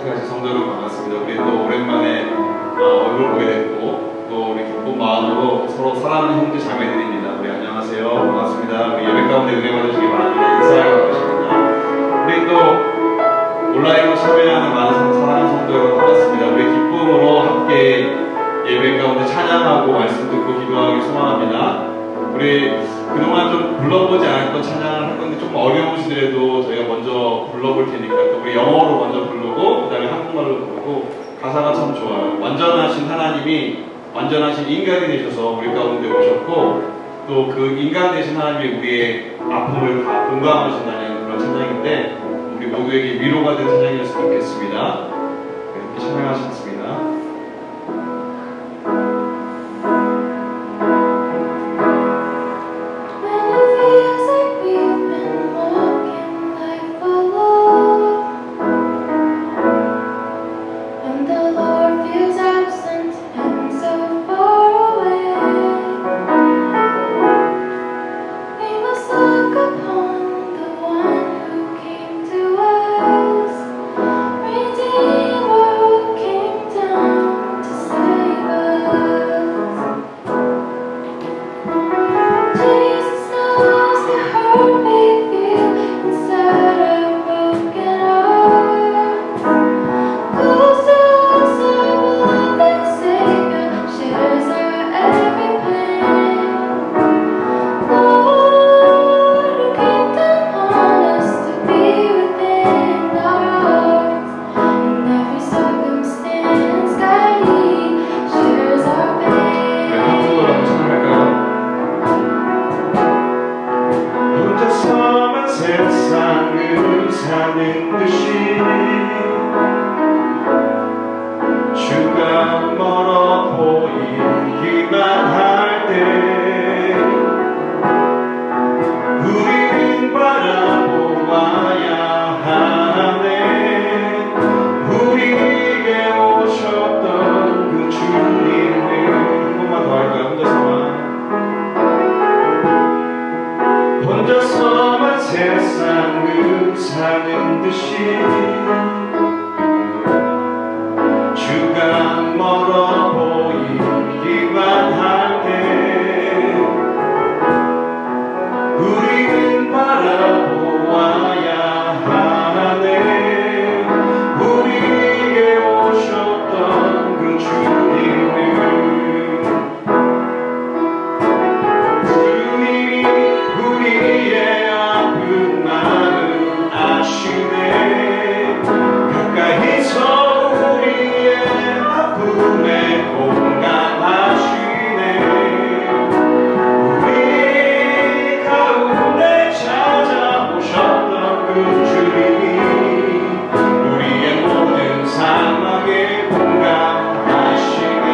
참석하신 성도 여러분 반갑습니다. 우리 또 오랜만에 얼굴 보게 됐고 또 우리 기쁜 마음으로 서로 사랑하는 형제 자매들입니다. 우리 안녕하세요. 반갑습니다. 우리 예배 가운데 은혜 받으시기 바랍니다. 인사하기 바랍니다. 우리 또 온라인으로 참여하는 많은 사랑하는 성도 여러분 반갑습니다. 우리 기쁨으로 함께 예배 가운데 찬양하고 말씀 듣고 기도하기 소망합니다. 우리 그동안 좀 불러보지 않았던 찬양을 할 건데 조금 어려우시더라도 저희가 먼저 불러볼 테니까 또 우리 영어로 먼저 부르고 그 다음에 한국말로 부르고 가사가 참 좋아요. 완전하신 하나님이 완전하신 인간이 되셔서 우리 가운데 오셨고 또 그 인간 되신 하나님이 우리의 아픔을 다 공감하신다는 그런 찬양인데 우리 모두에게 위로가 된 찬양이었으면 좋겠습니다. 이렇게 찬양하셨습니다. 세상을 사는 듯이 주가 멀어 보이기만 할 때 우리는 바라보아야 하네. 우리에게 오셨던 그 주님을 한 번만 더 할까요? 혼자서만 세상을 사는 듯이 주가 멀어 보이기만 할 때 우리는 바라보아야 하네. 우리에게 오셨던 그 주님을 우리의 아픈 마음 아시네. 가까이서 우리의 아픔에 공감하시네. 우리 가운데 찾아오셨던 그 주님이 우리의 모든 상황에 공감하시네.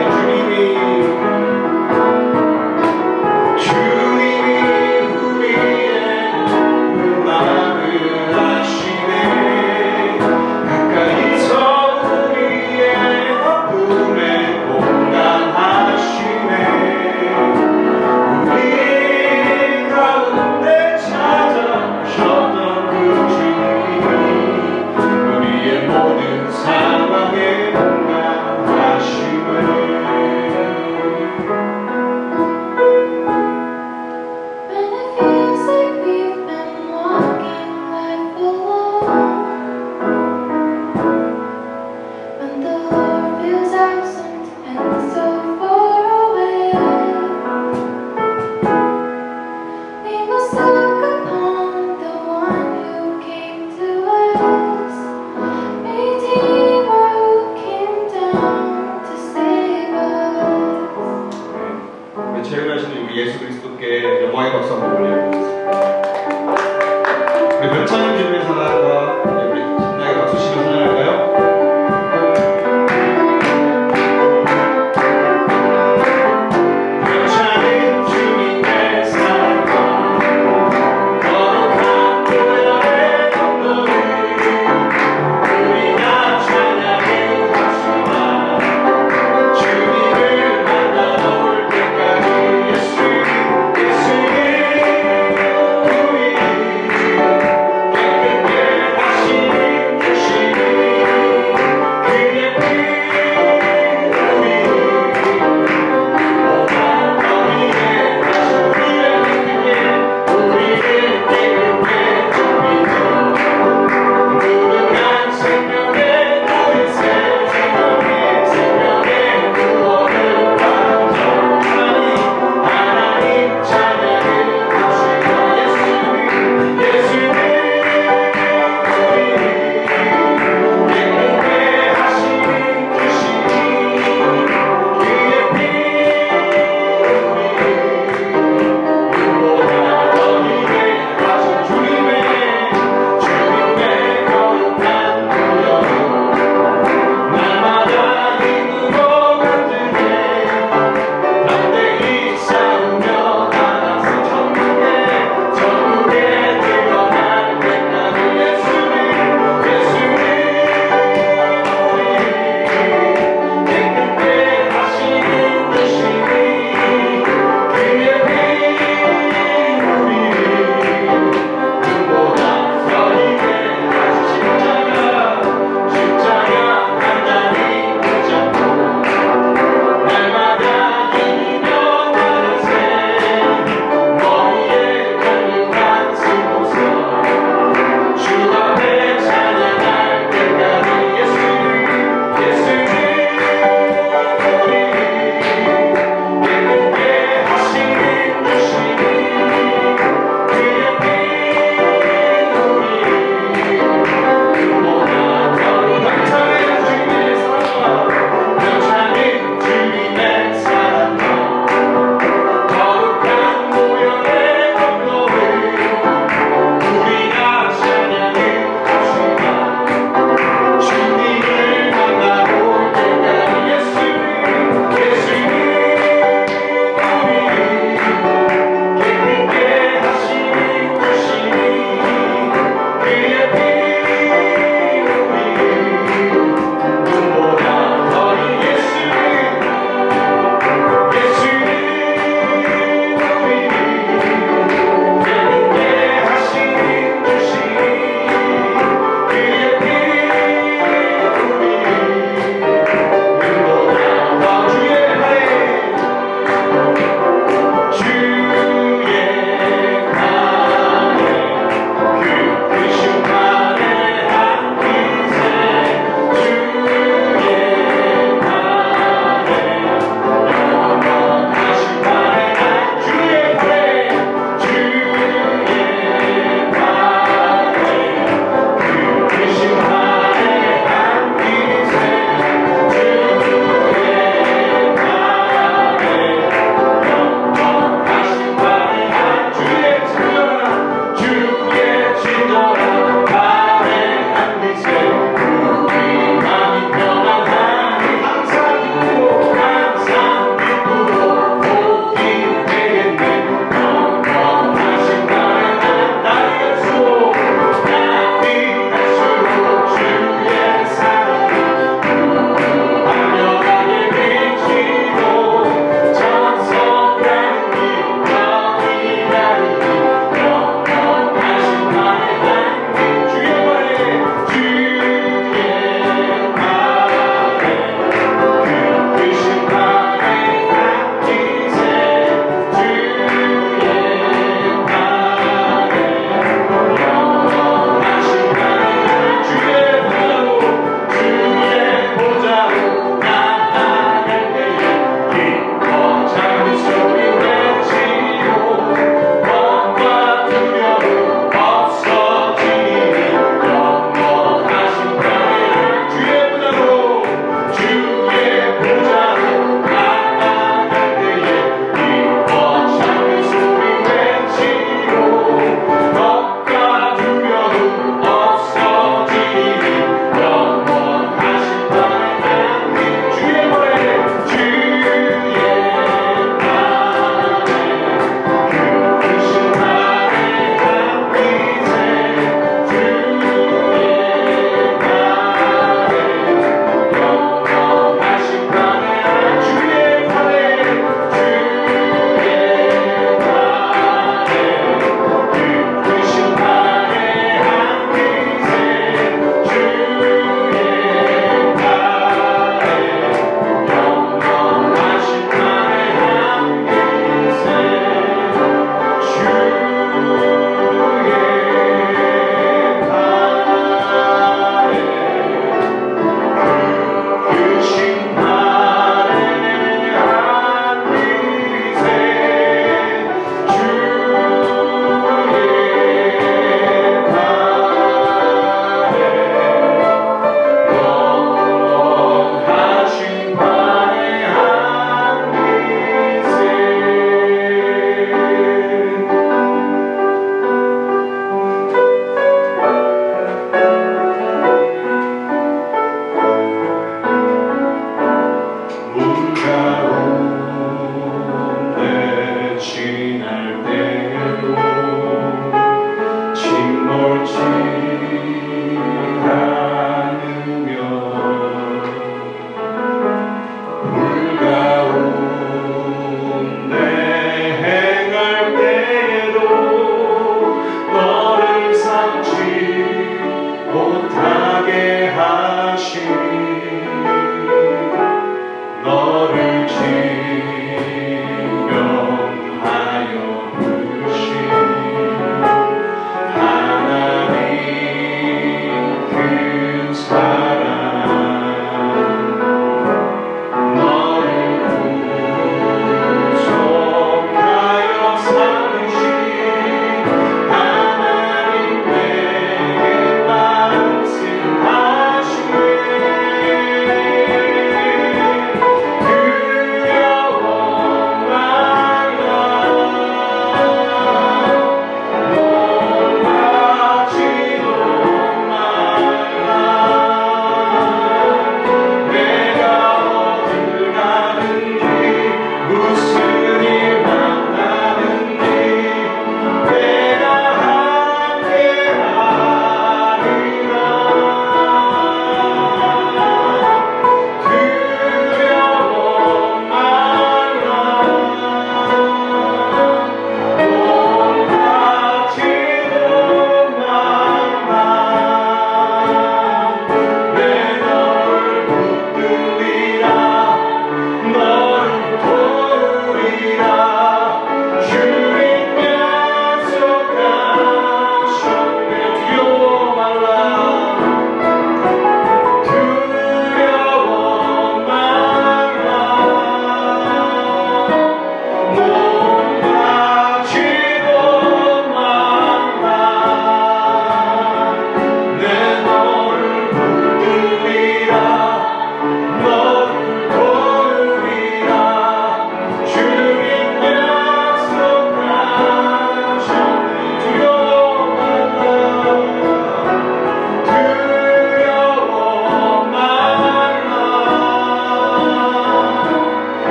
제일하시는 우리 예수 그리스도께 영광의 박수 한번 올려보겠습니다. 우리 몇 찬양 주님의 사랑과 우리 신나게 박수 치며 찬양할까요? 주님을 만나볼 때까지 예수님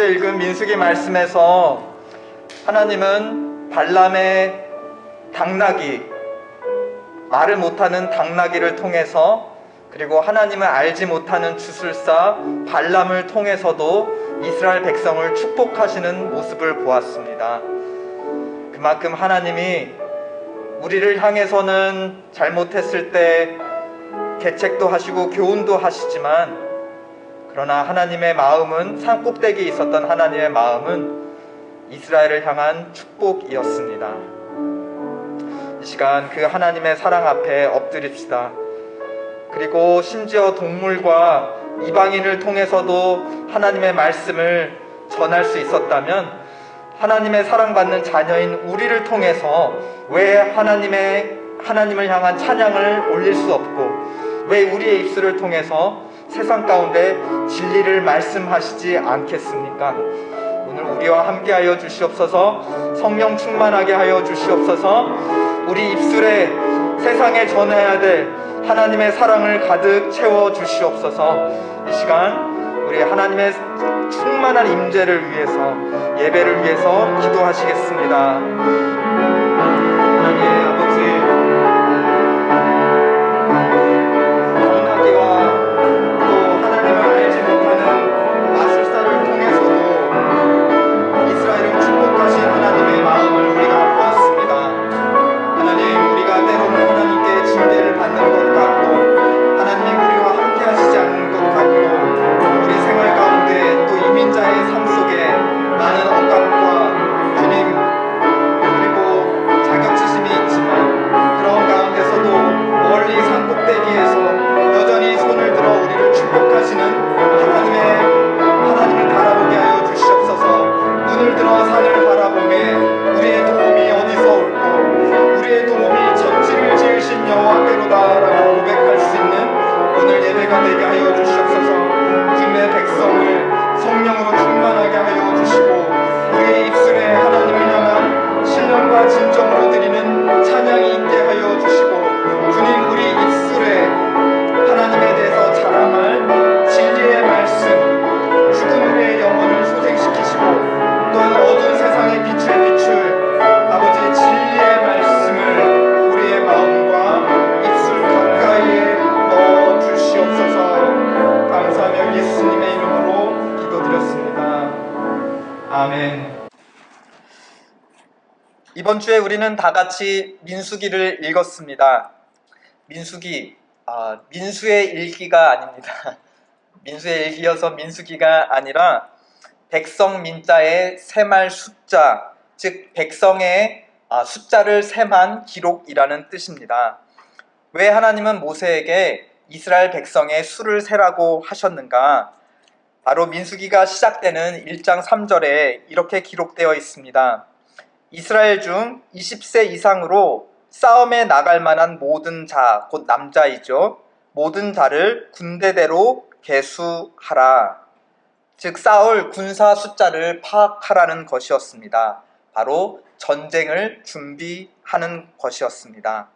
주에 읽은 민수기 말씀에서 하나님은 발람의 당나귀, 말을 못하는 당나귀를 통해서, 그리고 하나님을 알지 못하는 주술사 발람을 통해서도 이스라엘 백성을 축복하시는 모습을 보았습니다. 그만큼 하나님이 우리를 향해서는 잘못했을 때 계책도 하시고 교훈도 하시지만, 그러나 하나님의 마음은, 산꼭대기에 있었던 하나님의 마음은 이스라엘을 향한 축복이었습니다. 이 시간 그 하나님의 사랑 앞에 엎드립시다. 그리고 심지어 동물과 이방인을 통해서도 하나님의 말씀을 전할 수 있었다면, 하나님의 사랑받는 자녀인 우리를 통해서 왜 하나님을 향한 찬양을 올릴 수 없고, 왜 우리의 입술을 통해서 세상 가운데 진리를 말씀하시지 않겠습니까? 오늘 우리와 함께하여 주시옵소서. 성령 충만하게 하여 주시옵소서. 우리 입술에 세상에 전해야 될 하나님의 사랑을 가득 채워 주시옵소서. 이 시간 우리 하나님의 충만한 임재를 위해서, 예배를 위해서 기도하시겠습니다. 하나님 아버지, 당나귀와 또 하나님을 알지 못하는 마술사를 통해서도 이스라엘을 축복하신 하나님의 마음을 우리가 보았습니다. 하나님, 우리가 때로는 하나님께 징계를 받는 것 같고, 하나님이 우리와 함께 하시지 않는 것 같고, 우리 생활 가운데 또 이민자의 삶 속에 많은 억압과 주님, 그리고 자격지심이 있지만, 그런 가운데서도 멀리 산꼭대기에서 여전히 손을 들어 우리를 축복하시는 하나님을 바라보게 하여 주시옵소서. 눈을 들어 산을 바라보매 우리의 도움이 어디서 올고 우리의 도움이 천지를 지으신 여호와께로다라고 고백할 수 있는 오늘 예배가 되게 하여 주시옵소서. 주님의 백성을 성령으로 충만하게 하여 주시고, 우리의 입술에 하나님을 향한 신령과 진정으로 드리는 찬양이 있게 하여 주시고, 주님, 우리 입술에 하나님에 대해서 자랑할 진리의 말씀, 죽은 우리의 영혼을 소생시키시고, 또한 어두운 세상의 빛을 비출 아버지 진리의 말씀을 우리의 마음과 입술 가까이에 넣어 주시옵소서. 감사하며 예수님의 이름으로 기도드렸습니다. 아멘. 이번 주에 우리는 다 같이 민수기를 읽었습니다. 민수기, 민수의 일기가 아닙니다. 민수의 일기여서 민수기가 아니라 백성 민자의 세말 숫자, 즉 백성의 숫자를 세만 기록이라는 뜻입니다. 왜 하나님은 모세에게 이스라엘 백성의 수를 세라고 하셨는가? 바로 민수기가 시작되는 1장 3절에 이렇게 기록되어 있습니다. 이스라엘 중 20세 이상으로 싸움에 나갈 만한 모든 자, 곧 남자이죠. 모든 자를 군대대로 계수하라. 즉 싸울 군사 숫자를 파악하라는 것이었습니다. 바로 전쟁을 준비하는 것이었습니다.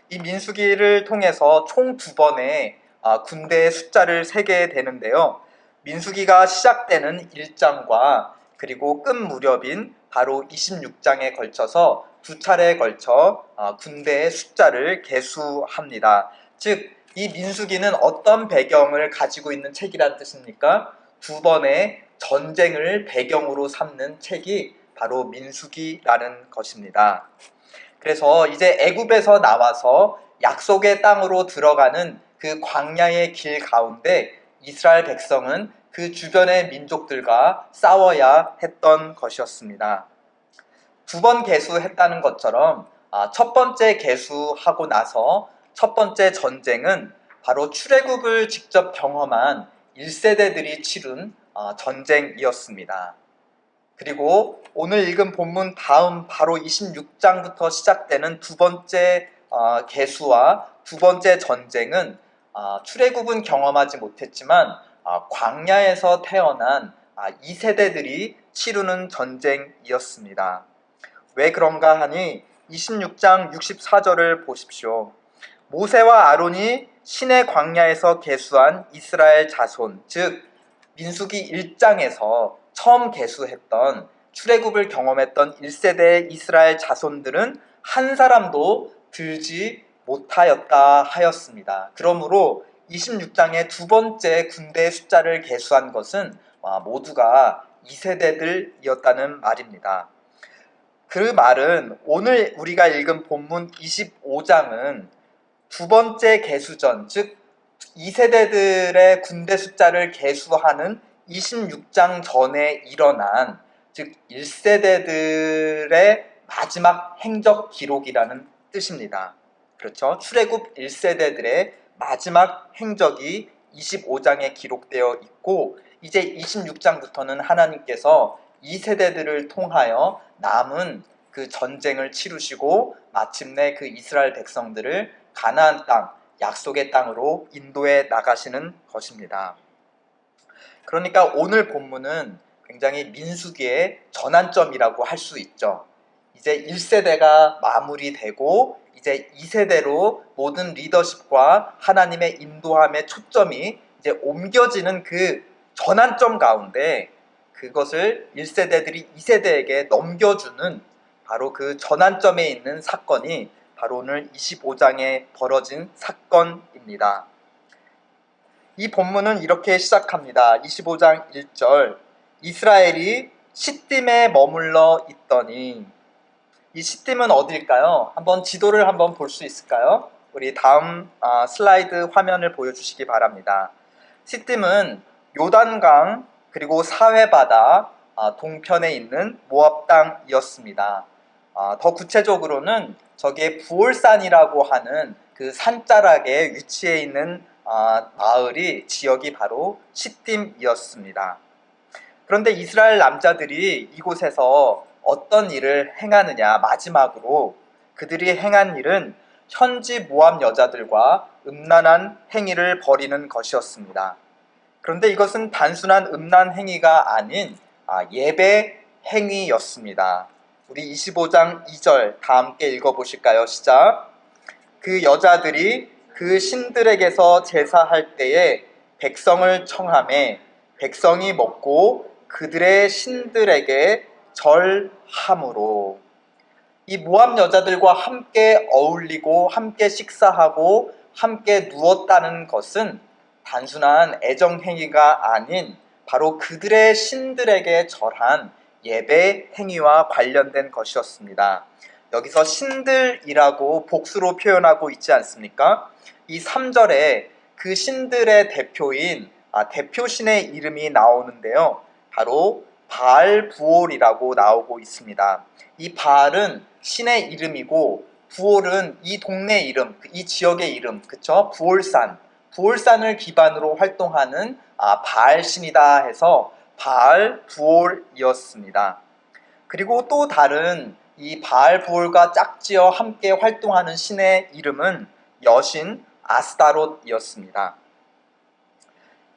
이 민수기를 통해서 총 2번의 군대의 숫자를 세게 되는데요. 민수기가 시작되는 1장과 그리고 끝 무렵인 바로 26장에 걸쳐서 2차례에 걸쳐 군대의 숫자를 계수합니다. 즉, 이 민수기는 어떤 배경을 가지고 있는 책이란 뜻입니까? 2번의 전쟁을 배경으로 삼는 책이 바로 민수기라는 것입니다. 그래서 이제 애굽에서 나와서 약속의 땅으로 들어가는 그 광야의 길 가운데 이스라엘 백성은 그 주변의 민족들과 싸워야 했던 것이었습니다. 2번 계수했다는 것처럼 첫 번째 계수하고 나서 첫 번째 전쟁은 바로 출애굽을 직접 경험한 1세대들이 치룬 전쟁이었습니다. 그리고 오늘 읽은 본문 다음 바로 26장부터 시작되는 2번째 계수와 2번째 전쟁은 출애굽은 경험하지 못했지만 광야에서 태어난 2세대들이 치르는 전쟁이었습니다. 왜 그런가 하니 26장 64절을 보십시오. 모세와 아론이 신의 광야에서 계수한 이스라엘 자손, 즉 민수기 1장에서 처음 계수했던 출애굽을 경험했던 1세대 이스라엘 자손들은 한 사람도 들지 못하였다 하였습니다. 그러므로 26장의 두 번째 군대의 숫자를 계수한 것은 모두가 2세대들이었다는 말입니다. 그 말은 오늘 우리가 읽은 본문 25장은 두 번째 계수전, 즉 2세대들의 군대 숫자를 계수하는 26장 전에 일어난, 즉 1세대들의 마지막 행적 기록이라는 뜻입니다. 그렇죠? 출애굽 1세대들의 마지막 행적이 25장에 기록되어 있고, 이제 26장부터는 하나님께서 2세대들을 통하여 남은 그 전쟁을 치르시고 마침내 그 이스라엘 백성들을 가나안 땅, 약속의 땅으로 인도해 나가시는 것입니다. 그러니까 오늘 본문은 굉장히 민수기의 전환점이라고 할 수 있죠. 이제 1세대가 마무리되고 이제 2세대로 모든 리더십과 하나님의 인도함의 초점이 이제 옮겨지는 그 전환점 가운데, 그것을 1세대들이 2세대에게 넘겨주는 바로 그 전환점에 있는 사건이 바로 오늘 25장에 벌어진 사건입니다. 이 본문은 이렇게 시작합니다. 25장 1절, 이스라엘이 시딤에 머물러 있더니. 이 시딤은 어딜까요? 한번 지도를 한번 볼 수 있을까요? 우리 다음 슬라이드 화면을 보여주시기 바랍니다. 시딤은 요단강 그리고 사회바다 동편에 있는 모압 땅이었습니다. 더 구체적으로는 저게 부올산이라고 하는 그 산자락에 위치해 있는 마을이, 지역이 바로 시딤이었습니다. 그런데 이스라엘 남자들이 이곳에서 어떤 일을 행하느냐, 마지막으로 그들이 행한 일은 현지 모압 여자들과 음란한 행위를 벌이는 것이었습니다. 그런데 이것은 단순한 음란 행위가 아닌 예배 행위였습니다. 우리 25장 2절 다 함께 읽어보실까요? 시작. 그 여자들이 그 신들에게서 제사할 때에 백성을 청하매 백성이 먹고 그들의 신들에게 절함으로. 이 모압 여자들과 함께 어울리고 함께 식사하고 함께 누웠다는 것은 단순한 애정행위가 아닌 바로 그들의 신들에게 절한 예배 행위와 관련된 것이었습니다. 여기서 신들이라고 복수로 표현하고 있지 않습니까? 이 3절에 그 신들의 대표인 대표신의 이름이 나오는데요. 바로 바알부올이라고 나오고 있습니다. 이 바알은 신의 이름이고 부올은 이 동네 이름, 이 지역의 이름, 그쵸? 부올산을 기반으로 활동하는 바알신이다 해서 바알부올이었습니다. 그리고 또 다른 이 바알부올과 짝지어 함께 활동하는 신의 이름은 여신 아스타롯이었습니다.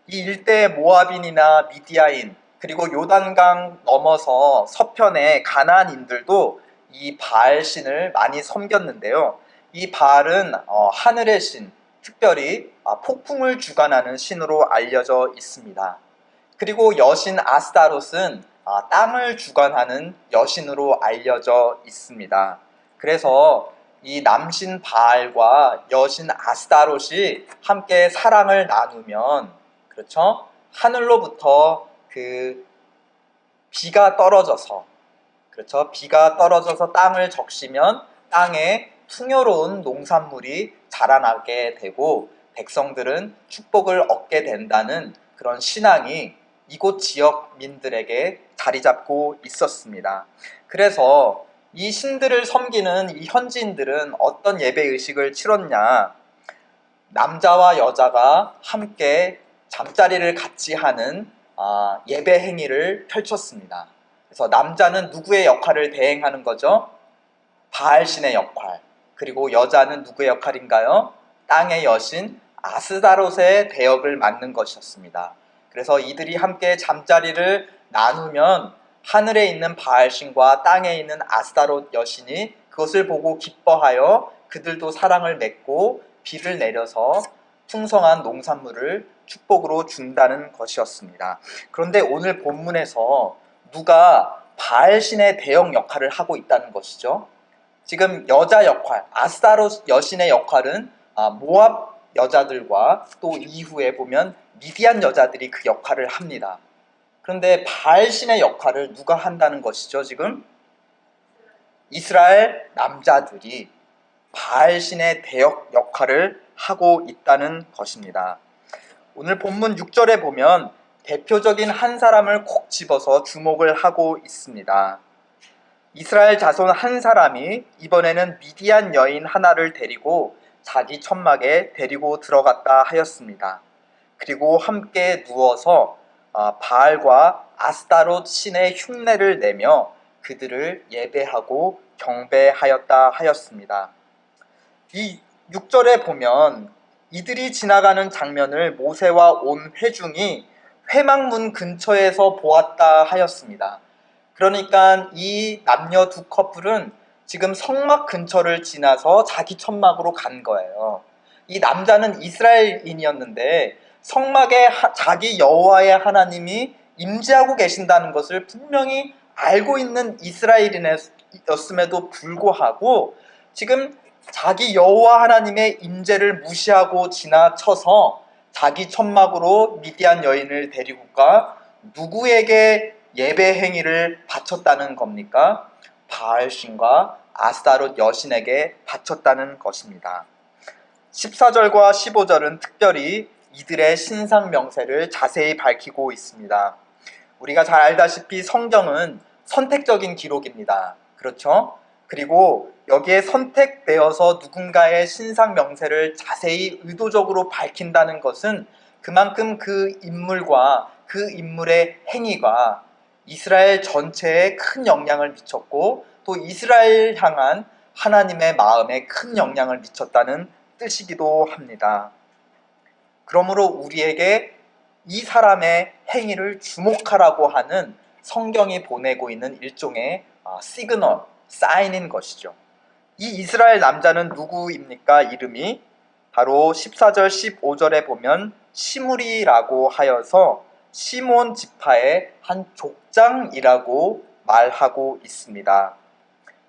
이 일대의 모압인이나 미디아인, 그리고 요단강 넘어서 서편의 가나안인들도 이 바알신을 많이 섬겼는데요. 이 바알은 하늘의 신, 특별히 폭풍을 주관하는 신으로 알려져 있습니다. 그리고 여신 아스타롯은 땅을 주관하는 여신으로 알려져 있습니다. 그래서 이 남신 바알과 여신 아스타롯이 함께 사랑을 나누면, 그렇죠? 하늘로부터 그 비가 떨어져서, 그렇죠? 비가 떨어져서 땅을 적시면 땅에 풍요로운 농산물이 자라나게 되고 백성들은 축복을 얻게 된다는 그런 신앙이 이곳 지역민들에게 자리 잡고 있었습니다. 그래서 이 신들을 섬기는 이 현지인들은 어떤 예배 의식을 치렀냐? 남자와 여자가 함께 잠자리를 같이 하는 예배 행위를 펼쳤습니다. 그래서 남자는 누구의 역할을 대행하는 거죠? 바알신의 역할. 그리고 여자는 누구의 역할인가요? 땅의 여신 아스다롯의 대역을 맡는 것이었습니다. 그래서 이들이 함께 잠자리를 나누면 하늘에 있는 바알신과 땅에 있는 아스다롯 여신이 그것을 보고 기뻐하여 그들도 사랑을 맺고 비를 내려서 풍성한 농산물을 축복으로 준다는 것이었습니다. 그런데 오늘 본문에서 누가 바알 신의 대역 역할을 하고 있다는 것이죠. 지금 여자 역할, 아스타롯 여신의 역할은 모압 여자들과 또 이후에 보면 미디안 여자들이 그 역할을 합니다. 그런데 바알 신의 역할을 누가 한다는 것이죠? 지금 이스라엘 남자들이 바알 신의 대역 역할을 하고 있다는 것입니다. 오늘 본문 6절에 보면 대표적인 한 사람을 콕 집어서 주목을 하고 있습니다. 이스라엘 자손 한 사람이 이번에는 미디안 여인 하나를 데리고 자기 천막에 데리고 들어갔다 하였습니다. 그리고 함께 누워서 바알과 아스타롯 신의 흉내를 내며 그들을 예배하고 경배하였다 하였습니다. 이 6절에 보면 이들이 지나가는 장면을 모세와 온 회중이 회막문 근처에서 보았다 하였습니다. 그러니까 이 남녀 두 커플은 지금 성막 근처를 지나서 자기 천막으로 간 거예요. 이 남자는 이스라엘인이었는데 성막에 자기 여호와의 하나님이 임재하고 계신다는 것을 분명히 알고 있는 이스라엘인이었음에도 불구하고 지금 자기 여호와 하나님의 임재를 무시하고 지나쳐서 자기 천막으로 미디안 여인을 데리고 가 누구에게 예배 행위를 바쳤다는 겁니까? 바알신과 아스타롯 여신에게 바쳤다는 것입니다. 14절과 15절은 특별히 이들의 신상 명세를 자세히 밝히고 있습니다. 우리가 잘 알다시피 성경은 선택적인 기록입니다. 그렇죠? 그리고 여기에 선택되어서 누군가의 신상 명세를 자세히 의도적으로 밝힌다는 것은 그만큼 그 인물과 그 인물의 행위가 이스라엘 전체에 큰 영향을 미쳤고 또 이스라엘 향한 하나님의 마음에 큰 영향을 미쳤다는 뜻이기도 합니다. 그러므로 우리에게 이 사람의 행위를 주목하라고 하는 성경이 보내고 있는 일종의 시그널, 사인인 것이죠. 이 이스라엘 남자는 누구입니까? 이름이 바로 14절, 15절에 보면 시므리라고 하여서 시몬 지파의 한 족장이라고 말하고 있습니다.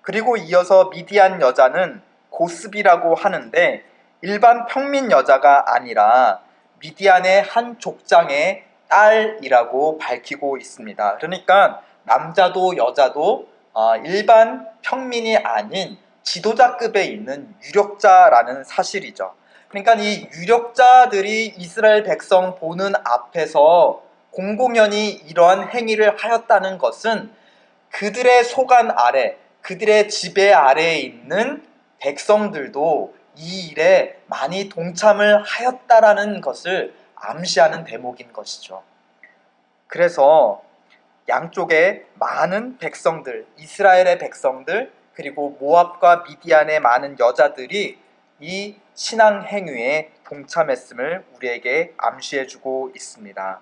그리고 이어서 미디안 여자는 고스비라고 하는데 일반 평민 여자가 아니라 미디안의 한 족장의 딸이라고 밝히고 있습니다. 그러니까 남자도 여자도 일반 평민이 아닌 지도자급에 있는 유력자라는 사실이죠. 그러니까 이 유력자들이 이스라엘 백성 보는 앞에서 공공연히 이러한 행위를 하였다는 것은 그들의 소관 아래, 그들의 지배 아래에 있는 백성들도 이 일에 많이 동참을 하였다라는 것을 암시하는 대목인 것이죠. 그래서 양쪽에 많은 백성들, 이스라엘의 백성들, 그리고 모압과 미디안의 많은 여자들이 이 신앙 행위에 동참했음을 우리에게 암시해주고 있습니다.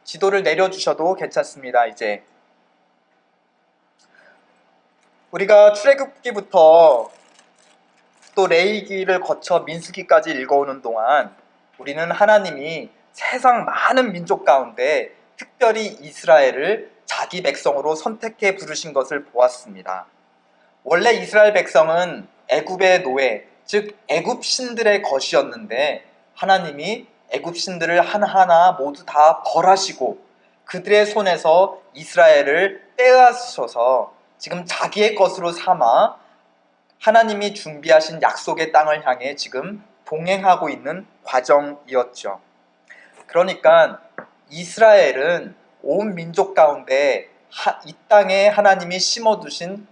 지도를 내려주셔도 괜찮습니다. 이제 우리가 출애굽기부터 또 레위기를 거쳐 민수기까지 읽어오는 동안 우리는 하나님이 세상 많은 민족 가운데 특별히 이스라엘을 자기 백성으로 선택해 부르신 것을 보았습니다. 원래 이스라엘 백성은 애굽의 노예, 즉 애굽 신들의 것이었는데 하나님이 애굽 신들을 하나하나 모두 다 벌하시고 그들의 손에서 이스라엘을 떼어서서 지금 자기의 것으로 삼아 하나님이 준비하신 약속의 땅을 향해 지금 동행하고 있는 과정이었죠. 그러니까 이스라엘은 온 민족 가운데 이 땅에 하나님이 심어두신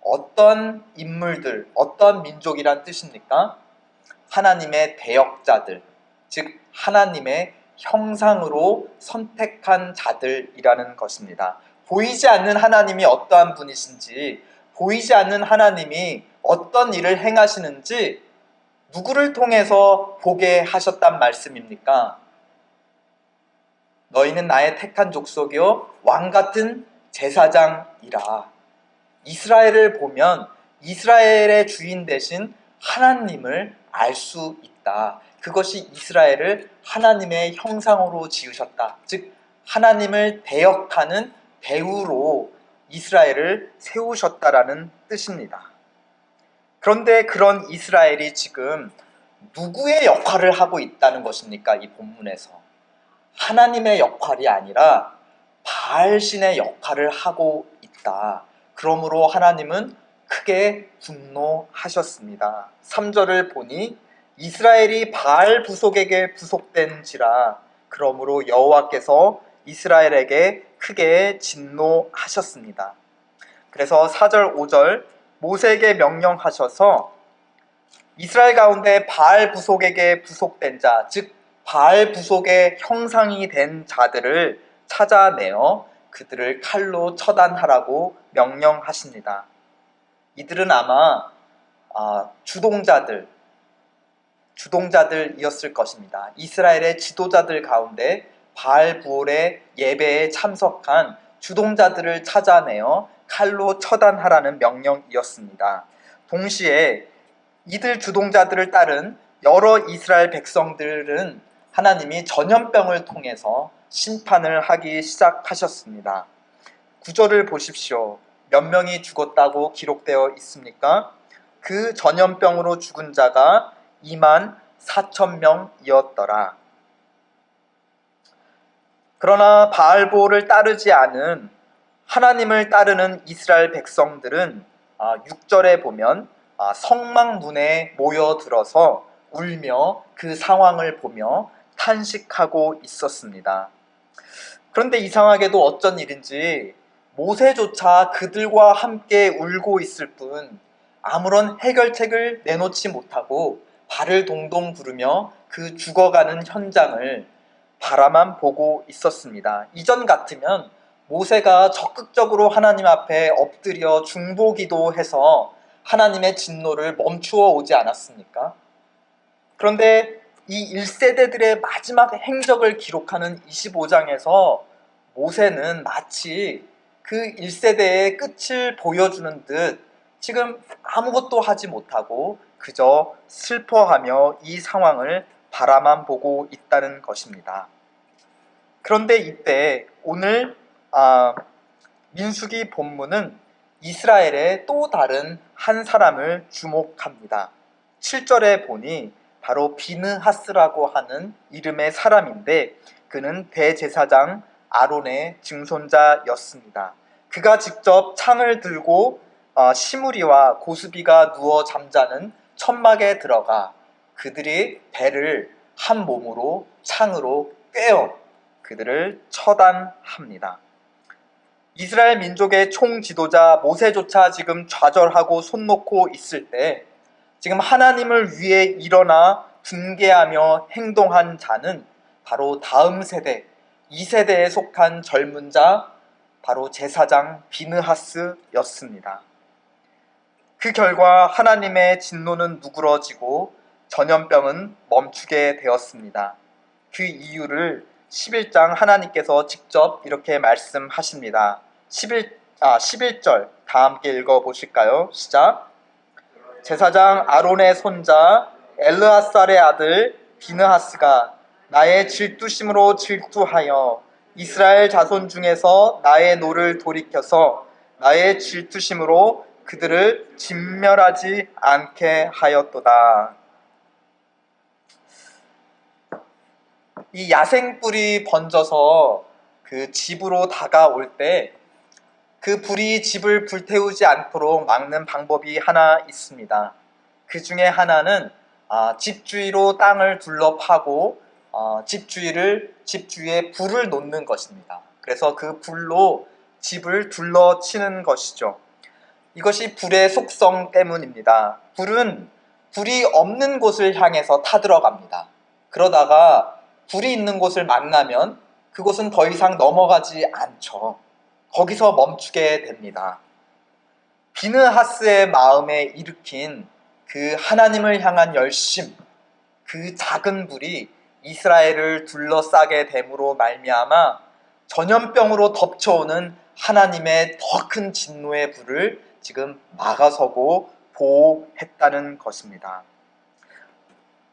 어떤 인물들, 어떤 민족이란 뜻입니까? 하나님의 대역자들, 즉 하나님의 형상으로 선택한 자들이라는 것입니다. 보이지 않는 하나님이 어떠한 분이신지, 보이지 않는 하나님이 어떤 일을 행하시는지 누구를 통해서 보게 하셨단 말씀입니까? 너희는 나의 택한 족속이요 왕같은 제사장이라. 이스라엘을 보면 이스라엘의 주인 되신 하나님을 알 수 있다. 그것이 이스라엘을 하나님의 형상으로 지으셨다. 즉 하나님을 대역하는 배우로 이스라엘을 세우셨다라는 뜻입니다. 그런데 그런 이스라엘이 지금 누구의 역할을 하고 있다는 것입니까? 이 본문에서 하나님의 역할이 아니라 바알신의 역할을 하고 있다. 그러므로 하나님은 크게 분노하셨습니다. 3절을 보니 이스라엘이 바알 부속에게 부속된지라 그러므로 여호와께서 이스라엘에게 크게 진노하셨습니다. 그래서 4절 5절 모세에게 명령하셔서 이스라엘 가운데 바알 부속에게 부속된 자, 즉 바알 부속의 형상이 된 자들을 찾아내어 그들을 칼로 처단하라고 명령하십니다. 이들은 아마 주동자들이었을 것입니다. 이스라엘의 지도자들 가운데 바알 부올의 예배에 참석한 주동자들을 찾아내어 칼로 처단하라는 명령이었습니다. 동시에 이들 주동자들을 따른 여러 이스라엘 백성들은 하나님이 전염병을 통해서 심판을 하기 시작하셨습니다. 9절을 보십시오. 몇 명이 죽었다고 기록되어 있습니까? 그 전염병으로 죽은 자가 24,000명이었더라. 그러나 바알보를 따르지 않은 하나님을 따르는 이스라엘 백성들은 6절에 보면 성막문에 모여들어서 울며 그 상황을 보며 탄식하고 있었습니다. 그런데 이상하게도 어쩐 일인지 모세조차 그들과 함께 울고 있을 뿐 아무런 해결책을 내놓지 못하고 발을 동동 구르며 그 죽어가는 현장을 바라만 보고 있었습니다. 이전 같으면 모세가 적극적으로 하나님 앞에 엎드려 중보기도해서 하나님의 진노를 멈추어 오지 않았습니까? 그런데 이 1세대들의 마지막 행적을 기록하는 25장에서 모세는 마치 그 1세대의 끝을 보여주는 듯 지금 아무것도 하지 못하고 그저 슬퍼하며 이 상황을 바라만 보고 있다는 것입니다. 그런데 이때 오늘 민수기 본문은 이스라엘의 또 다른 한 사람을 주목합니다. 7절에 보니 바로 비느하스라고 하는 이름의 사람인데 그는 대제사장 아론의 증손자였습니다. 그가 직접 창을 들고 시므리와 고스비가 누워 잠자는 천막에 들어가 그들이 배를 한 몸으로 창으로 꿰어 그들을 처단합니다. 이스라엘 민족의 총지도자 모세조차 지금 좌절하고 손 놓고 있을 때 지금 하나님을 위해 일어나 분개하며 행동한 자는 바로 다음 세대 2세대에 속한 젊은 자 바로 제사장 비느하스였습니다. 그 결과 하나님의 진노는 누그러지고 전염병은 멈추게 되었습니다. 그 이유를 11장 하나님께서 직접 이렇게 말씀하십니다. 11절 다 함께 읽어보실까요? 시작. 제사장 아론의 손자 엘르아살의 아들 비느하스가 나의 질투심으로 질투하여 이스라엘 자손 중에서 나의 노를 돌이켜서 나의 질투심으로 그들을 진멸하지 않게 하였도다. 이 야생불이 번져서 그 집으로 다가올 때 그 불이 집을 불태우지 않도록 막는 방법이 하나 있습니다. 그 중에 하나는 집 주위로 땅을 둘러 파고 집 주위에 불을 놓는 것입니다. 그래서 그 불로 집을 둘러치는 것이죠. 이것이 불의 속성 때문입니다. 불은 불이 없는 곳을 향해서 타들어갑니다. 그러다가 불이 있는 곳을 만나면 그곳은 더 이상 넘어가지 않죠. 거기서 멈추게 됩니다. 비느하스의 마음에 일으킨 그 하나님을 향한 열심, 그 작은 불이 이스라엘을 둘러싸게 됨으로 말미암아 전염병으로 덮쳐오는 하나님의 더 큰 진노의 불을 지금 막아서고 보호했다는 것입니다.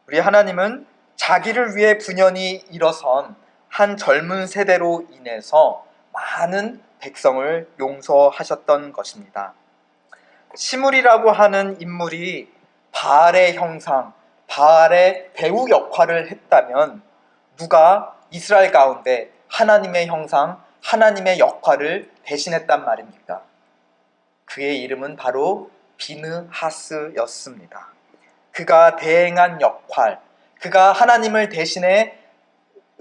우리 하나님은 자기를 위해 분연히 일어선 한 젊은 세대로 인해서 많은 백성을 용서하셨던 것입니다. 시므리라고 하는 인물이 바알의 형상, 바알의 배우 역할을 했다면 누가 이스라엘 가운데 하나님의 형상, 하나님의 역할을 대신했단 말입니까? 그의 이름은 바로 비느하스였습니다. 그가 대행한 역할, 그가 하나님을 대신해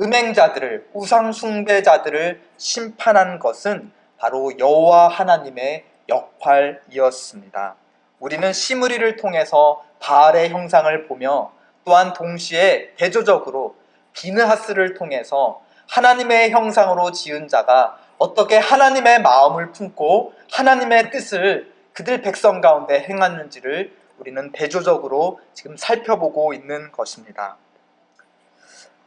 음행자들을, 우상 숭배자들을 심판한 것은 바로 여호와 하나님의 역할이었습니다. 우리는 시므리를 통해서 바알의 형상을 보며 또한 동시에 대조적으로 비느하스를 통해서 하나님의 형상으로 지은 자가 어떻게 하나님의 마음을 품고 하나님의 뜻을 그들 백성 가운데 행하는지를 우리는 대조적으로 지금 살펴보고 있는 것입니다.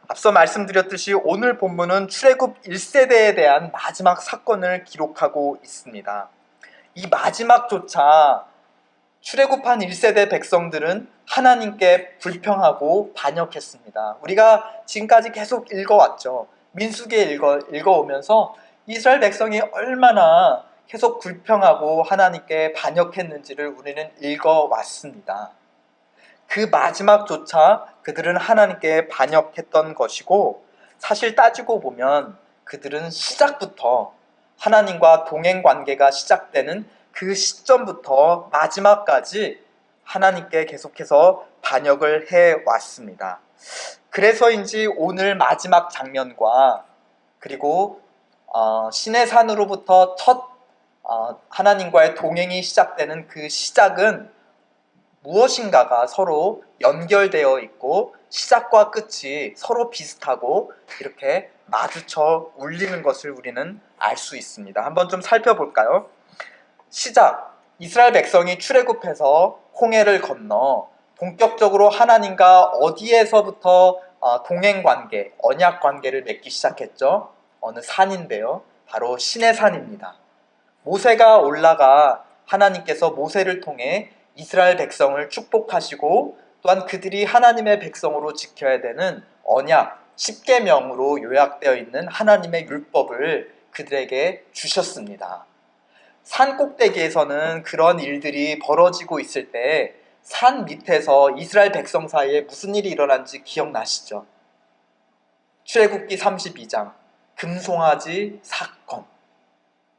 앞서 말씀드렸듯이 오늘 본문은 출애굽 1세대에 대한 마지막 사건을 기록하고 있습니다. 이 마지막조차 출애굽한 1세대 백성들은 하나님께 불평하고 반역했습니다. 우리가 지금까지 계속 읽어왔죠. 민수기에 읽어오면서 이스라엘 백성이 얼마나 계속 불평하고 하나님께 반역했는지를 우리는 읽어왔습니다. 그 마지막조차 그들은 하나님께 반역했던 것이고, 사실 따지고 보면 그들은 시작부터 하나님과 동행 관계가 시작되는 그 시점부터 마지막까지 하나님께 계속해서 반역을 해왔습니다. 그래서인지 오늘 마지막 장면과 그리고 시내산으로부터 첫 하나님과의 동행이 시작되는 그 시작은 무엇인가가 서로 연결되어 있고 시작과 끝이 서로 비슷하고 이렇게 마주쳐 울리는 것을 우리는 알 수 있습니다. 한번 좀 살펴볼까요? 시작, 이스라엘 백성이 출애굽해서 홍해를 건너 본격적으로 하나님과 어디에서부터 동행관계, 언약관계를 맺기 시작했죠? 어느 산인데요, 바로 시내산입니다. 모세가 올라가 하나님께서 모세를 통해 이스라엘 백성을 축복하시고 또한 그들이 하나님의 백성으로 지켜야 되는 언약, 십계명으로 요약되어 있는 하나님의 율법을 그들에게 주셨습니다. 산 꼭대기에서는 그런 일들이 벌어지고 있을 때 산 밑에서 이스라엘 백성 사이에 무슨 일이 일어난지 기억나시죠? 출애굽기 32장 금송아지 사건.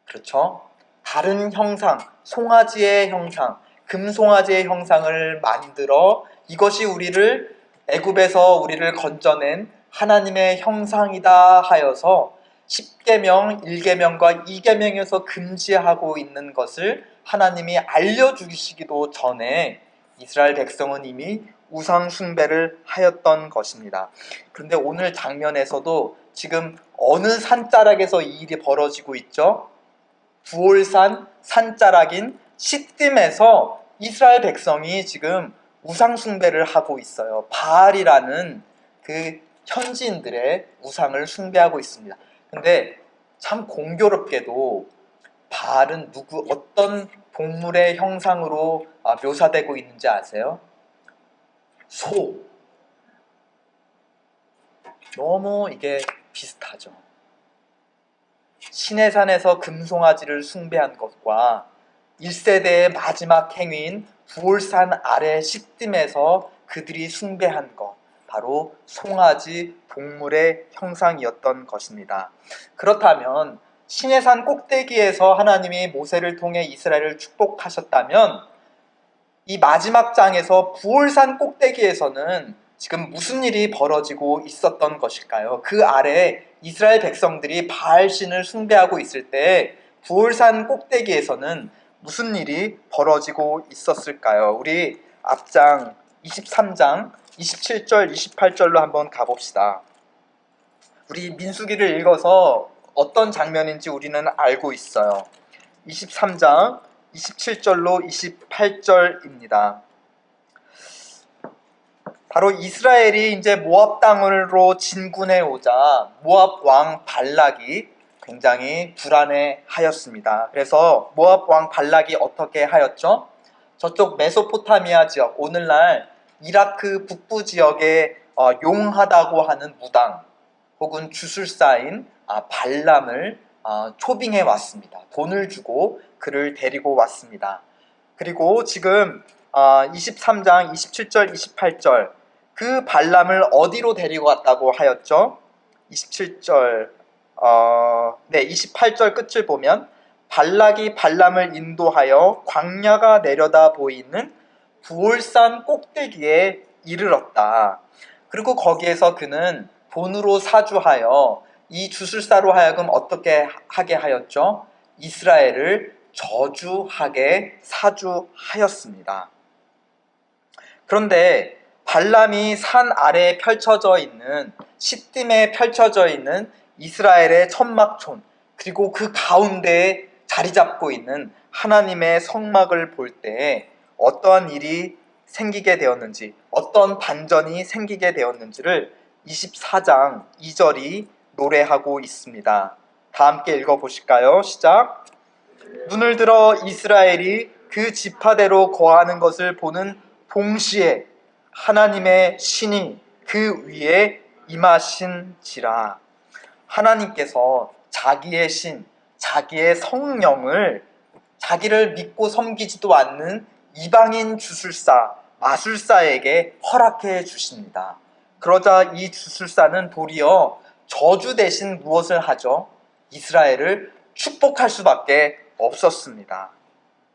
그렇죠? 다른 형상, 송아지의 형상, 금송아지의 형상을 만들어 이것이 우리를 애굽에서 우리를 건져낸 하나님의 형상이다 하여서 10계명, 1계명과 2계명에서 금지하고 있는 것을 하나님이 알려주시기도 전에 이스라엘 백성은 이미 우상 숭배를 하였던 것입니다. 그런데 오늘 장면에서도 지금 어느 산자락에서 이 일이 벌어지고 있죠? 부올산 산자락인 시딤에서 이스라엘 백성이 지금 우상 숭배를 하고 있어요. 바알이라는 그 현지인들의 우상을 숭배하고 있습니다. 근데 참 공교롭게도 바알은 어떤 동물의 형상으로 묘사되고 있는지 아세요? 소. 너무 이게 비슷하죠. 시내산에서 금송아지를 숭배한 것과 1세대의 마지막 행위인 부올산 아래 시딤에서 그들이 숭배한 것, 바로 송아지 동물의 형상이었던 것입니다. 그렇다면 시내산 꼭대기에서 하나님이 모세를 통해 이스라엘을 축복하셨다면 이 마지막 장에서 부올산 꼭대기에서는 지금 무슨 일이 벌어지고 있었던 것일까요? 그 아래 이스라엘 백성들이 바알신을 숭배하고 있을 때 부올산 꼭대기에서는 무슨 일이 벌어지고 있었을까요? 우리 앞장 23장 27절 28절로 한번 가봅시다. 우리 민수기를 읽어서 어떤 장면인지 우리는 알고 있어요. 23장 27절로 28절입니다. 바로 이스라엘이 이제 모압 땅으로 진군해 오자 모압 왕 발락이 굉장히 불안해하였습니다. 그래서 모압 왕 발락이 어떻게 하였죠? 저쪽 메소포타미아 지역, 오늘날 이라크 북부 지역에 용하다고 하는 무당 혹은 주술사인 발람을 초빙해 왔습니다. 돈을 주고 그를 데리고 왔습니다. 그리고 지금 23장 27절 28절 그 발람을 어디로 데리고 갔다고 하였죠? 27절 28절 끝을 보면 발락이 발람을 인도하여 광야가 내려다 보이는 부올산 꼭대기에 이르렀다. 그리고 거기에서 그는 돈으로 사주하여 이 주술사로 하여금 어떻게 하게 하였죠? 이스라엘을 저주하게 사주하였습니다. 그런데 발람이 산 아래에 펼쳐져 있는 시딤에 펼쳐져 있는 이스라엘의 천막촌 그리고 그 가운데에 자리 잡고 있는 하나님의 성막을 볼 때 어떠한 일이 생기게 되었는지 어떤 반전이 생기게 되었는지를 24장 2절이 노래하고 있습니다. 다 함께 읽어보실까요? 시작. 눈을 들어 이스라엘이 그 지파대로 거하는 것을 보는 동시에 하나님의 신이 그 위에 임하신지라. 하나님께서 자기의 신, 자기의 성령을 자기를 믿고 섬기지도 않는 이방인 주술사, 마술사에게 허락해 주십니다. 그러자 이 주술사는 도리어 저주 대신 무엇을 하죠? 이스라엘을 축복할 수밖에 없었습니다.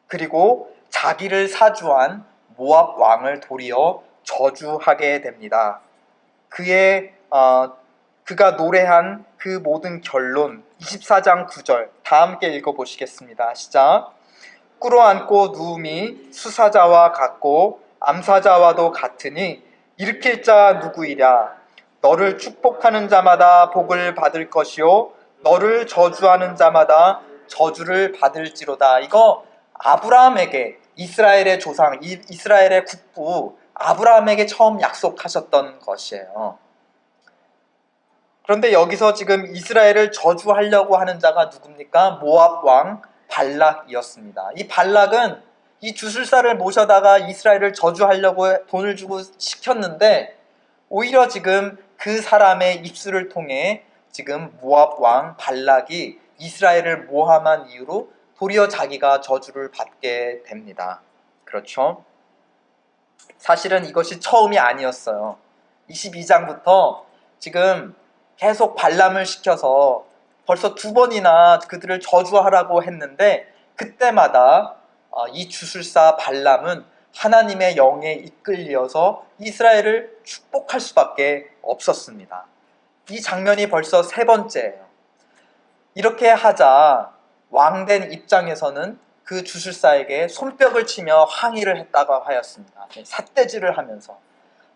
그리고 자기를 사주한 모압 왕을 도리어 저주하게 됩니다. 그가 노래한 그 모든 결론 24장 9절 다 함께 읽어보시겠습니다. 시작. 꿇어앉고 누움이 수사자와 같고 암사자와도 같으니 일으킬 자 누구이랴. 너를 축복하는 자마다 복을 받을 것이요 너를 저주하는 자마다 저주를 받을지로다. 이거 아브라함에게 이스라엘의 조상, 이스라엘의 국부 아브라함에게 처음 약속하셨던 것이에요. 그런데 여기서 지금 이스라엘을 저주하려고 하는 자가 누굽니까? 모압 왕 발락이었습니다. 이 발락은 이 주술사를 모셔다가 이스라엘을 저주하려고 돈을 주고 시켰는데 오히려 지금 그 사람의 입술을 통해 지금 모압 왕 발락이 이스라엘을 모함한 이유로 도리어 자기가 저주를 받게 됩니다. 그렇죠? 사실은 이것이 처음이 아니었어요. 22장부터 지금 계속 발람을 시켜서 벌써 2번이나 그들을 저주하라고 했는데 그때마다 이 주술사 발람은 하나님의 영에 이끌려서 이스라엘을 축복할 수밖에 없었습니다. 이 장면이 벌써 3번째예요. 이렇게 하자 왕된 입장에서는 그 주술사에게 손뼉을 치며 항의를 했다고 하였습니다. 삿대질을 하면서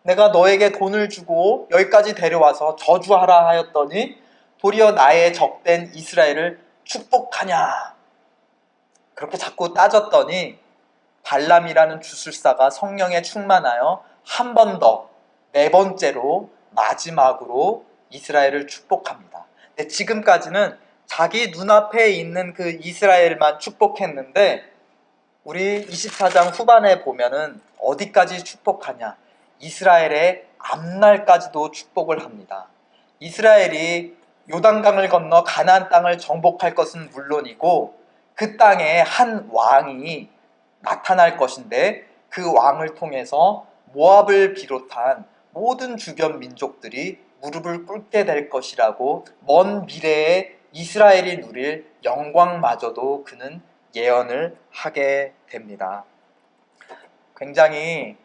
내가 너에게 돈을 주고 여기까지 데려와서 저주하라 하였더니 도리어 나의 적된 이스라엘을 축복하냐. 그렇게 자꾸 따졌더니 발람이라는 주술사가 성령에 충만하여 한 번 더 4번째로 마지막으로 이스라엘을 축복합니다. 근데 지금까지는 자기 눈앞에 있는 그 이스라엘만 축복했는데 우리 24장 후반에 보면은 어디까지 축복하냐? 이스라엘의 앞날까지도 축복을 합니다. 이스라엘이 요단강을 건너 가나안 땅을 정복할 것은 물론이고 그 땅에 한 왕이 나타날 것인데 그 왕을 통해서 모압을 비롯한 모든 주변 민족들이 무릎을 꿇게 될 것이라고 먼 미래에 이스라엘이 누릴 영광마저도 그는 예언을 하게 됩니다. 굉장히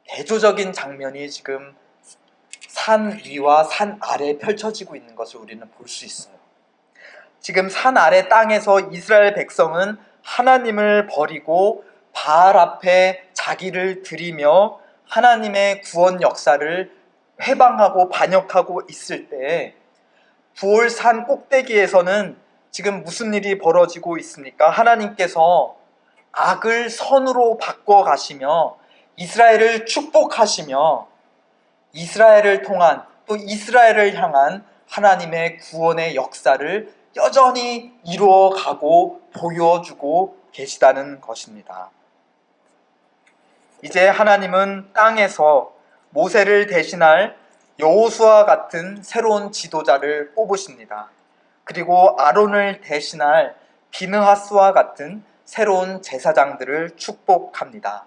대조적인 장면이 지금 산 위와 산 아래에 펼쳐지고 있는 것을 우리는 볼 수 있어요. 지금 산 아래 땅에서 이스라엘 백성은 하나님을 버리고 바알 앞에 자기를 드리며 하나님의 구원 역사를 회방하고 반역하고 있을 때 부올산 꼭대기에서는 지금 무슨 일이 벌어지고 있습니까? 하나님께서 악을 선으로 바꿔 가시며 이스라엘을 축복하시며 이스라엘을 통한 또 이스라엘을 향한 하나님의 구원의 역사를 여전히 이루어가고 보여주고 계시다는 것입니다. 이제 하나님은 땅에서 모세를 대신할 여호수아와 같은 새로운 지도자를 뽑으십니다. 그리고 아론을 대신할 비느하스와 같은 새로운 제사장들을 축복합니다.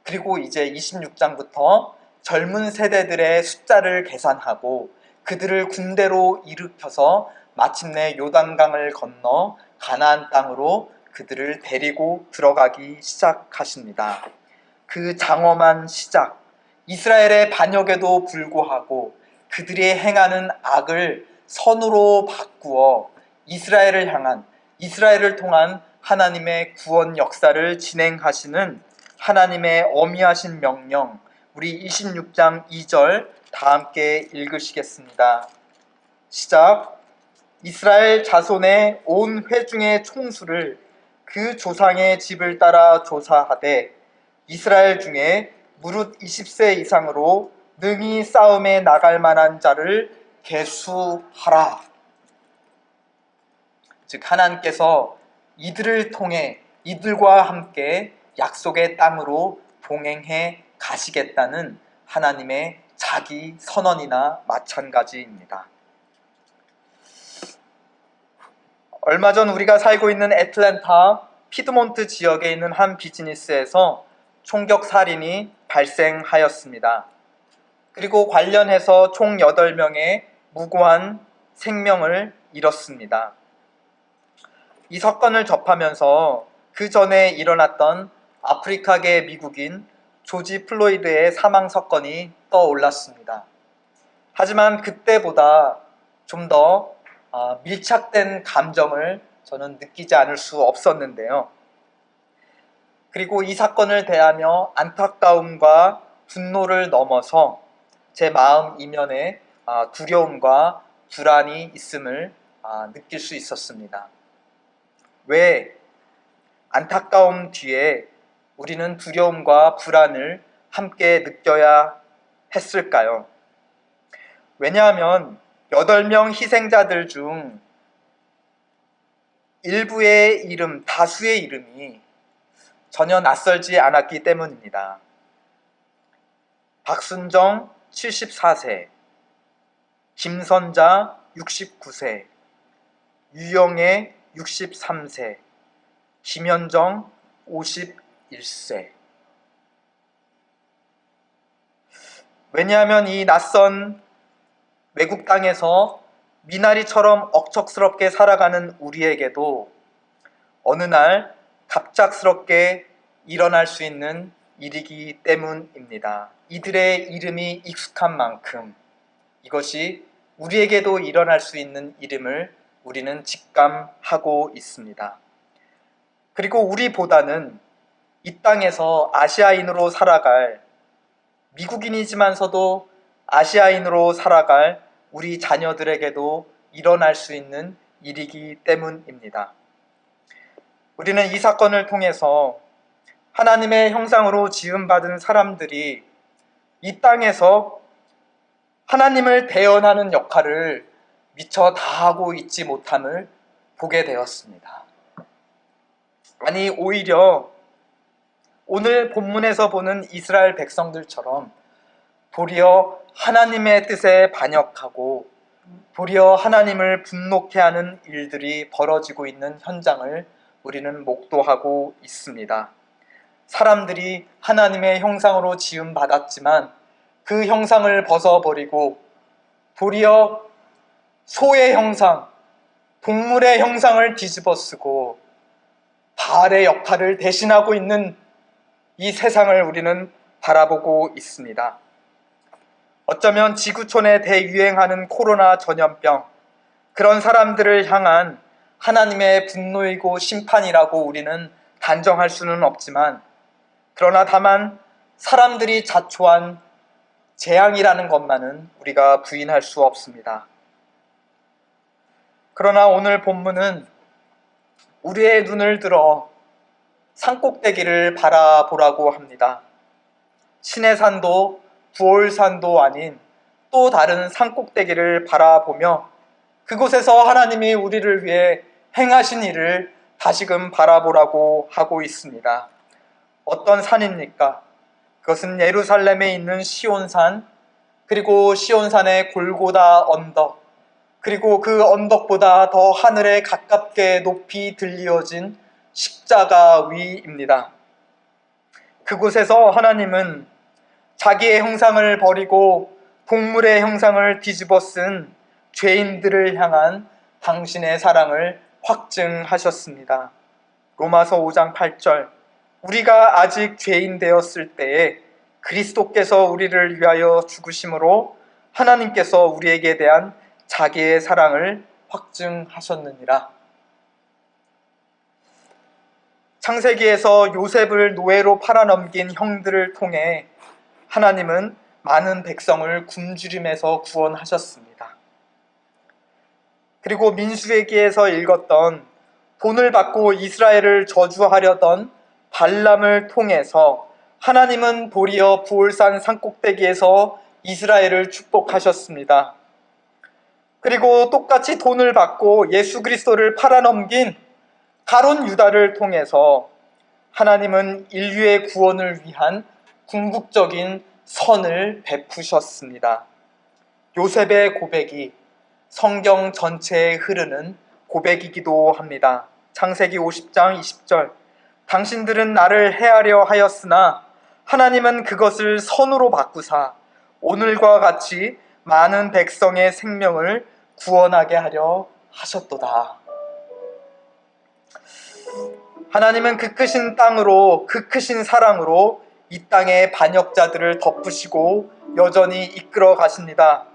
그리고 이제 26장부터 젊은 세대들의 숫자를 계산하고 그들을 군대로 일으켜서 마침내 요단강을 건너 가나안 땅으로 그들을 데리고 들어가기 시작하십니다. 그 장엄한 시작, 이스라엘의 반역에도 불구하고 그들이 행하는 악을 선으로 바꾸어 이스라엘을 통한 하나님의 구원 역사를 진행하시는 하나님의 어미하신 명령, 우리 26장 2절 다 함께 읽으시겠습니다. 시작. 이스라엘 자손의 온 회중의 총수를 그 조상의 집을 따라 조사하되 이스라엘 중에 무릇 20세 이상으로 능히 싸움에 나갈 만한 자를 계수하라. 즉 하나님께서 이들을 통해 이들과 함께 약속의 땅으로 동행해 가시겠다는 하나님의 자기 선언이나 마찬가지입니다. 얼마 전 우리가 살고 있는 애틀랜타 피드몬트 지역에 있는 한 비즈니스에서 총격 살인이 발생하였습니다. 그리고 관련해서 총 8명의 무고한 생명을 잃었습니다. 이 사건을 접하면서 그 전에 일어났던 아프리카계 미국인 조지 플로이드의 사망 사건이 떠올랐습니다. 하지만 그때보다 좀 더 밀착된 감정을 저는 느끼지 않을 수 없었는데요. 그리고 이 사건을 대하며 안타까움과 분노를 넘어서 제 마음 이면에 두려움과 불안이 있음을 느낄 수 있었습니다. 왜 안타까움 뒤에 우리는 두려움과 불안을 함께 느껴야 했을까요? 왜냐하면 8명 희생자들 중 일부의 이름, 다수의 이름이 전혀 낯설지 않았기 때문입니다. 박순정 74세, 김선자 69세, 유영애 63세, 김현정 51세. 왜냐하면 이 낯선 외국 땅에서 미나리처럼 억척스럽게 살아가는 우리에게도 어느 날 갑작스럽게 일어날 수 있는 일이기 때문입니다. 이들의 이름이 익숙한 만큼 이것이 우리에게도 일어날 수 있는 일임을 우리는 직감하고 있습니다. 그리고 우리보다는 이 땅에서 아시아인으로 살아갈, 미국인이지만서도 아시아인으로 살아갈 우리 자녀들에게도 일어날 수 있는 일이기 때문입니다. 우리는 이 사건을 통해서 하나님의 형상으로 지음받은 사람들이 이 땅에서 하나님을 대언하는 역할을 미처 다하고 있지 못함을 보게 되었습니다. 아니, 오히려 오늘 본문에서 보는 이스라엘 백성들처럼 도리어 하나님의 뜻에 반역하고 도리어 하나님을 분노케 하는 일들이 벌어지고 있는 현장을 우리는 목도하고 있습니다. 사람들이 하나님의 형상으로 지음받았지만 그 형상을 벗어버리고 도리어 소의 형상, 동물의 형상을 뒤집어쓰고 바알의 역할을 대신하고 있는 이 세상을 우리는 바라보고 있습니다. 어쩌면 지구촌에 대유행하는 코로나 전염병, 그런 사람들을 향한 하나님의 분노이고 심판이라고 우리는 단정할 수는 없지만, 그러나 다만 사람들이 자초한 재앙이라는 것만은 우리가 부인할 수 없습니다. 그러나 오늘 본문은 우리의 눈을 들어 산꼭대기를 바라보라고 합니다. 시내산도 부올산도 아닌 또 다른 산꼭대기를 바라보며 그곳에서 하나님이 우리를 위해 행하신 일을 다시금 바라보라고 하고 있습니다. 어떤 산입니까? 그것은 예루살렘에 있는 시온산, 그리고 시온산의 골고다 언덕, 그리고 그 언덕보다 더 하늘에 가깝게 높이 들리어진 십자가 위입니다. 그곳에서 하나님은 자기의 형상을 버리고 동물의 형상을 뒤집어 쓴 죄인들을 향한 당신의 사랑을 확증하셨습니다. 로마서 5장 8절, 우리가 아직 죄인 되었을 때에 그리스도께서 우리를 위하여 죽으심으로 하나님께서 우리에게 대한 자기의 사랑을 확증하셨느니라. 창세기에서 요셉을 노예로 팔아넘긴 형들을 통해 하나님은 많은 백성을 굶주림에서 구원하셨습니다. 그리고 민수기에서 읽었던 돈을 받고 이스라엘을 저주하려던 발람을 통해서 하나님은 도리어 부올산 산꼭대기에서 이스라엘을 축복하셨습니다. 그리고 똑같이 돈을 받고 예수 그리스도를 팔아넘긴 가룟 유다를 통해서 하나님은 인류의 구원을 위한 궁극적인 선을 베푸셨습니다. 요셉의 고백이 성경 전체에 흐르는 고백이기도 합니다. 창세기 50장 20절, 당신들은 나를 해하려 하였으나 하나님은 그것을 선으로 바꾸사 오늘과 같이 많은 백성의 생명을 구원하게 하려 하셨도다. 하나님은 그 크신 땅으로, 그 크신 사랑으로 이 땅의 반역자들을 덮으시고 여전히 이끌어 가십니다.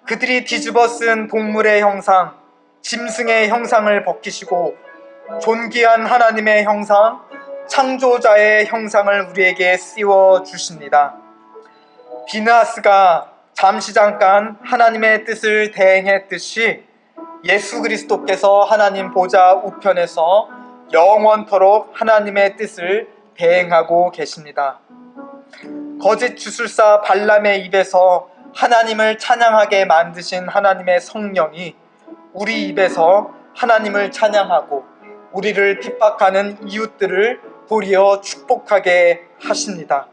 그들이 뒤집어 쓴 동물의 형상, 짐승의 형상을 벗기시고 존귀한 하나님의 형상, 창조자의 형상을 우리에게 씌워 주십니다. 비느하스가 잠시 잠깐 하나님의 뜻을 대행했듯이 예수 그리스도께서 하나님 보좌 우편에서 영원토록 하나님의 뜻을 대행하고 계십니다. 거짓 주술사 발람의 입에서 하나님을 찬양하게 만드신 하나님의 성령이 우리 입에서 하나님을 찬양하고 우리를 핍박하는 이웃들을 도리어 축복하게 하십니다.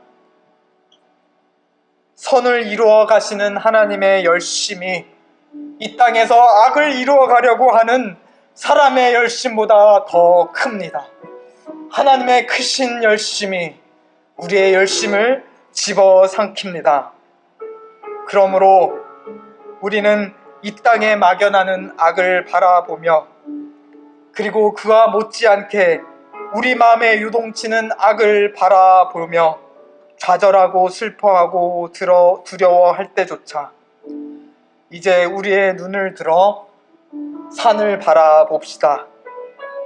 선을 이루어 가시는 하나님의 열심이 이 땅에서 악을 이루어 가려고 하는 사람의 열심보다 더 큽니다. 하나님의 크신 열심이 우리의 열심을 집어삼킵니다. 그러므로 우리는 이 땅에 막연하는 악을 바라보며 그리고 그와 못지않게 우리 마음에 유동치는 악을 바라보며 좌절하고 슬퍼하고 두려워할 때조차 이제 우리의 눈을 들어 산을 바라봅시다.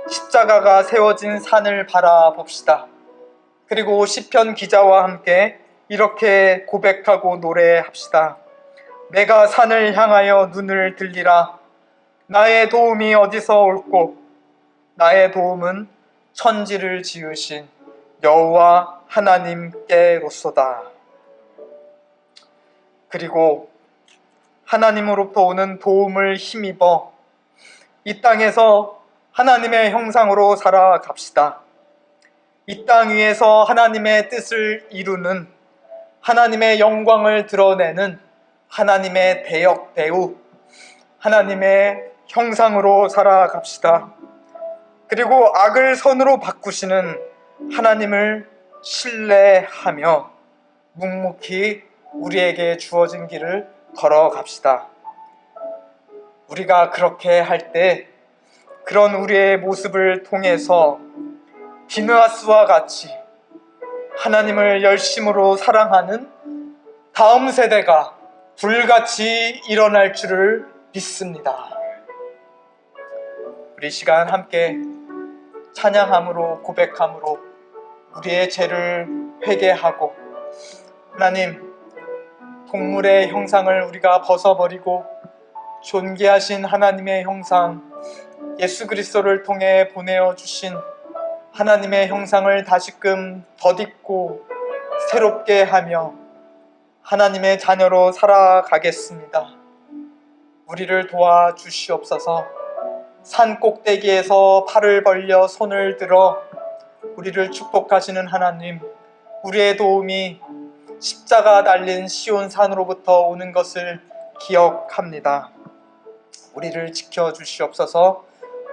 십자가가 세워진 산을 바라봅시다. 그리고 시편 기자와 함께 이렇게 고백하고 노래합시다. 내가 산을 향하여 눈을 들리라. 나의 도움이 어디서 올꼬? 나의 도움은 천지를 지으신 여호와 하나님께로소다. 그리고 하나님으로부터 오는 도움을 힘입어 이 땅에서 하나님의 형상으로 살아갑시다. 이 땅 위에서 하나님의 뜻을 이루는, 하나님의 영광을 드러내는 하나님의 대역 배우, 하나님의 형상으로 살아갑시다. 그리고 악을 선으로 바꾸시는 하나님을 신뢰하며 묵묵히 우리에게 주어진 길을 걸어갑시다. 우리가 그렇게 할 때 그런 우리의 모습을 통해서 비느하스와 같이 하나님을 열심으로 사랑하는 다음 세대가 불같이 일어날 줄을 믿습니다. 우리 시간 함께 찬양함으로 고백함으로 우리의 죄를 회개하고 하나님, 동물의 형상을 우리가 벗어버리고 존귀하신 하나님의 형상 예수 그리스도를 통해 보내어 주신 하나님의 형상을 다시금 덧입고 새롭게 하며 하나님의 자녀로 살아가겠습니다. 우리를 도와주시옵소서. 산 꼭대기에서 팔을 벌려 손을 들어 우리를 축복하시는 하나님, 우리의 도움이 십자가 달린 시온산으로부터 오는 것을 기억합니다. 우리를 지켜주시옵소서.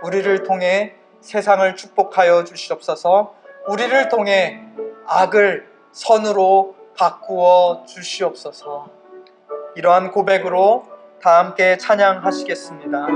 우리를 통해 세상을 축복하여 주시옵소서. 우리를 통해 악을 선으로 바꾸어 주시옵소서. 이러한 고백으로 다 함께 찬양하시겠습니다.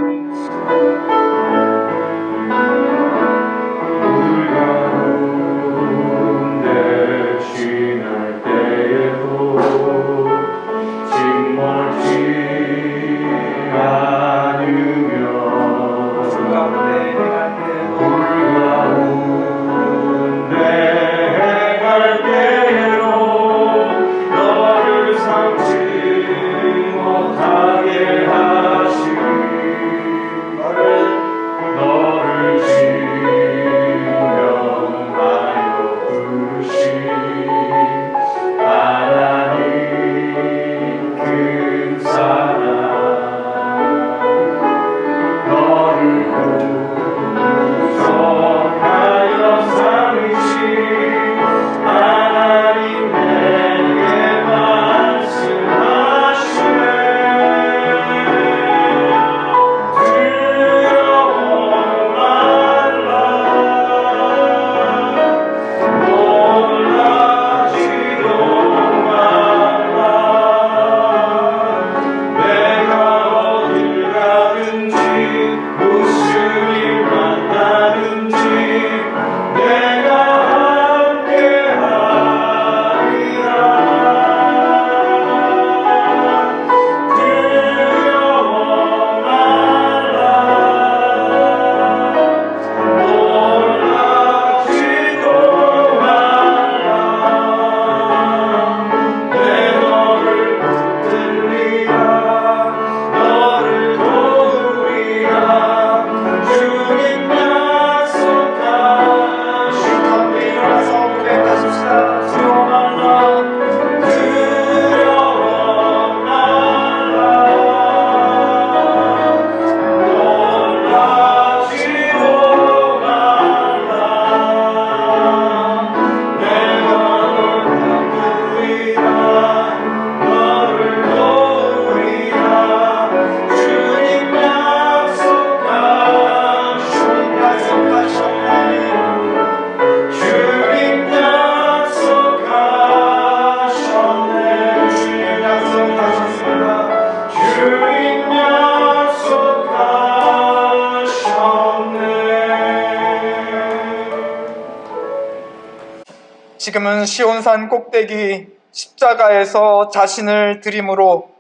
지금은 시온산 꼭대기 십자가에서 자신을 드림으로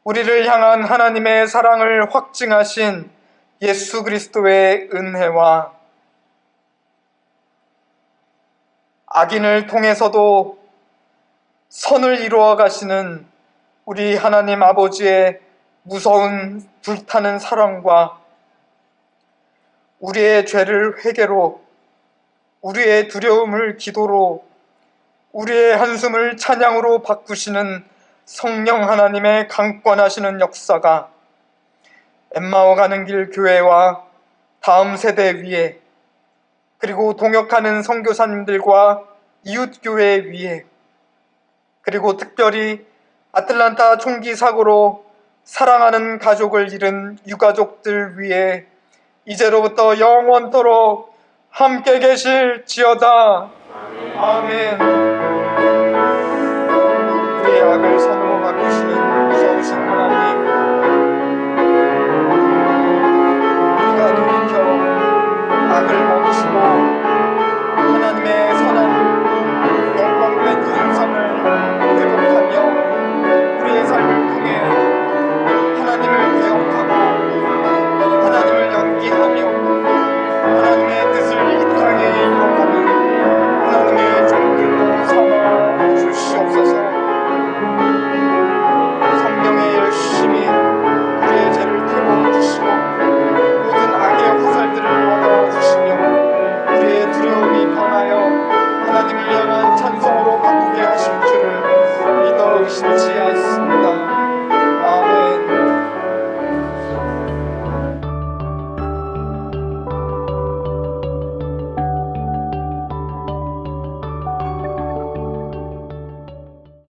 우리를 향한 하나님의 사랑을 확증하신 예수 그리스도의 은혜와 악인을 통해서도 선을 이루어 가시는 우리 하나님 아버지의 무서운 불타는 사랑과 우리의 죄를 회개로, 우리의 두려움을 기도로, 우리의 한숨을 찬양으로 바꾸시는 성령 하나님의 강권하시는 역사가 엠마오 가는 길 교회와 다음 세대 위에, 그리고 동역하는 선교사님들과 이웃교회 위에, 그리고 특별히 아틀란타 총기 사고로 사랑하는 가족을 잃은 유가족들 위에 이제로부터 영원토록 함께 계실지어다. 아멘. 우리의 악을 선으로 바꾸시는 무서우신 하나님,